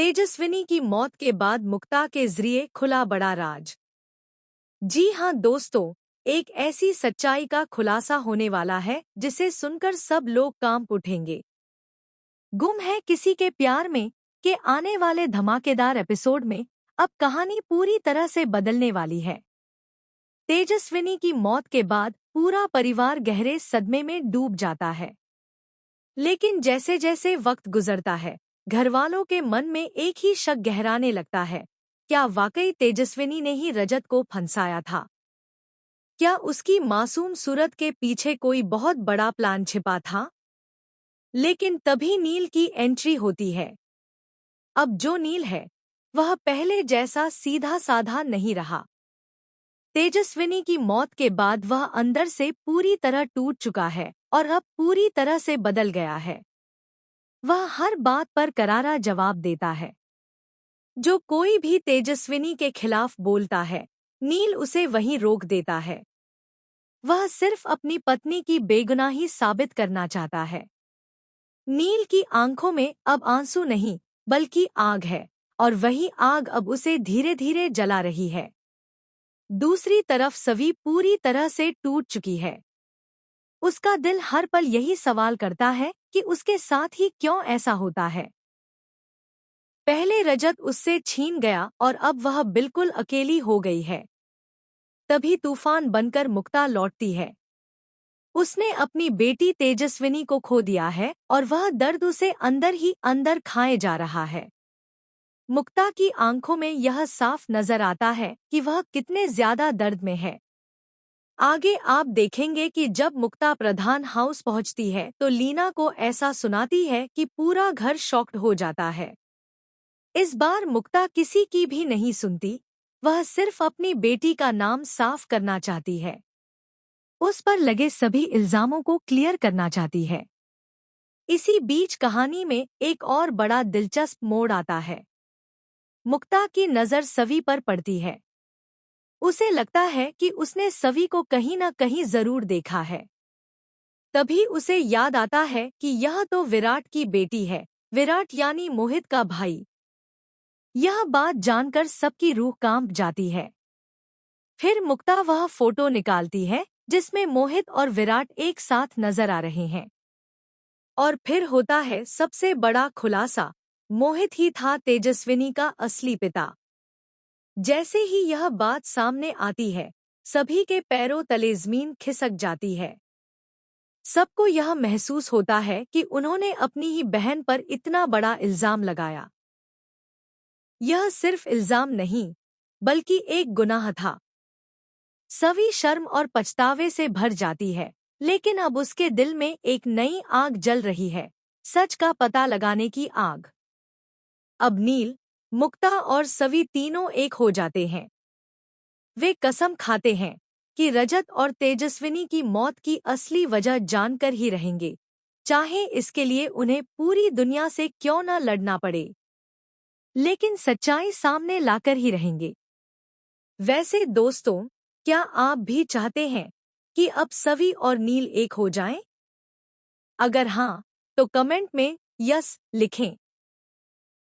तेजस्विनी की मौत के बाद मुक्ता के जरिए खुला बड़ा राज। जी हां दोस्तों, एक ऐसी सच्चाई का खुलासा होने वाला है जिसे सुनकर सब लोग कांप उठेंगे। गुम है किसी के प्यार में के आने वाले धमाकेदार एपिसोड में अब कहानी पूरी तरह से बदलने वाली है। तेजस्विनी की मौत के बाद पूरा परिवार गहरे सदमे में डूब जाता है। लेकिन जैसे जैसे वक्त गुजरता है, घरवालों के मन में एक ही शक गहराने लगता है। क्या वाकई तेजस्विनी ने ही रजत को फंसाया था? क्या उसकी मासूम सूरत के पीछे कोई बहुत बड़ा प्लान छिपा था? लेकिन तभी नील की एंट्री होती है। अब जो नील है वह पहले जैसा सीधा साधा नहीं रहा। तेजस्विनी की मौत के बाद वह अंदर से पूरी तरह टूट चुका है और अब पूरी तरह से बदल गया है। वह हर बात पर करारा जवाब देता है। जो कोई भी तेजस्विनी के खिलाफ बोलता है, नील उसे वहीं रोक देता है। वह सिर्फ अपनी पत्नी की बेगुनाही साबित करना चाहता है। नील की आंखों में अब आंसू नहीं, बल्कि आग है, और वही आग अब उसे धीरे धीरे जला रही है। दूसरी तरफ सवी पूरी तरह से टूट चुकी है। उसका दिल हर पल यही सवाल करता है कि उसके साथ ही क्यों ऐसा होता है। पहले रजत उससे छीन गया और अब वह बिल्कुल अकेली हो गई है। तभी तूफान बनकर मुक्ता लौटती है। उसने अपनी बेटी तेजस्विनी को खो दिया है और वह दर्द उसे अंदर ही अंदर खाए जा रहा है। मुक्ता की आंखों में यह साफ नजर आता है कि वह कितने ज्यादा दर्द में है। आगे आप देखेंगे कि जब मुक्ता प्रधान हाउस पहुंचती है तो लीना को ऐसा सुनाती है कि पूरा घर शॉक्ड हो जाता है। इस बार मुक्ता किसी की भी नहीं सुनती, वह सिर्फ अपनी बेटी का नाम साफ करना चाहती है। उस पर लगे सभी इल्जामों को क्लियर करना चाहती है। इसी बीच कहानी में एक और बड़ा दिलचस्प मोड़ आता है। मुक्ता की नज़र सवी पर पड़ती है। उसे लगता है कि उसने सवी को कहीं न कहीं जरूर देखा है। तभी उसे याद आता है कि यह तो विराट की बेटी है, विराट यानी मोहित का भाई। यह बात जानकर सबकी रूह कांप जाती है। फिर मुक्ता वह फोटो निकालती है जिसमें मोहित और विराट एक साथ नजर आ रहे हैं। और फिर होता है सबसे बड़ा खुलासा, मोहित ही था तेजस्विनी का असली पिता। जैसे ही यह बात सामने आती है, सभी के पैरों तले जमीन खिसक जाती है। सबको यह महसूस होता है कि उन्होंने अपनी ही बहन पर इतना बड़ा इल्जाम लगाया। यह सिर्फ इल्जाम नहीं, बल्कि एक गुनाह था। सवी शर्म और पछतावे से भर जाती है, लेकिन अब उसके दिल में एक नई आग जल रही है, सच का पता लगाने की आग। अब नील, मुक्ता और सवी तीनों एक हो जाते हैं। वे कसम खाते हैं कि रजत और तेजस्विनी की मौत की असली वजह जानकर ही रहेंगे, चाहे इसके लिए उन्हें पूरी दुनिया से क्यों न लड़ना पड़े। लेकिन सच्चाई सामने लाकर ही रहेंगे। वैसे दोस्तों, क्या आप भी चाहते हैं कि अब सवी और नील एक हो जाएं? अगर हाँ, तो कमेंट में यस लिखें।